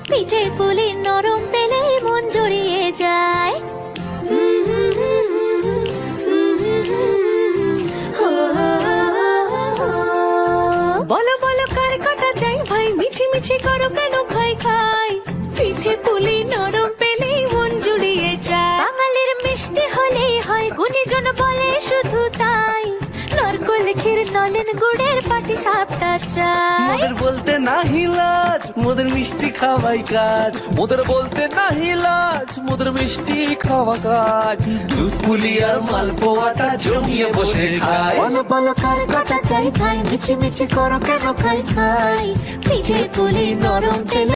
পিঠে পুলি নরম পেলে মন জড়িয়ে যায়। বলো বলো কার কাটা চাই ভাই, মিছি মিছি করো কেন খাই খাই, পিঠে পুলি নরম পেলে মন জুড়িয়ে যায়। বাঙালির মিষ্টি হলেই হয়, গুণীজন বলে শুধু তাই, নারকোল ক্ষীর নলেন গুড়ের পাটি সাপটা চাই। মোদের বলতে নাহি লাজ, মোদের মিষ্টি খাওয়াই কাজ। মোদের বলতে নাহি লাজ, মোদের মিষ্টি খাওয়া কাজ। দুধ পুলি আর মালপোয়াটা জমিয়ে বসে খায়। বলো বলো কার কাটা চাই ভাই, মিছি মিছি করো কেন খাই খাই, পিঠে পুলি নরম পেলে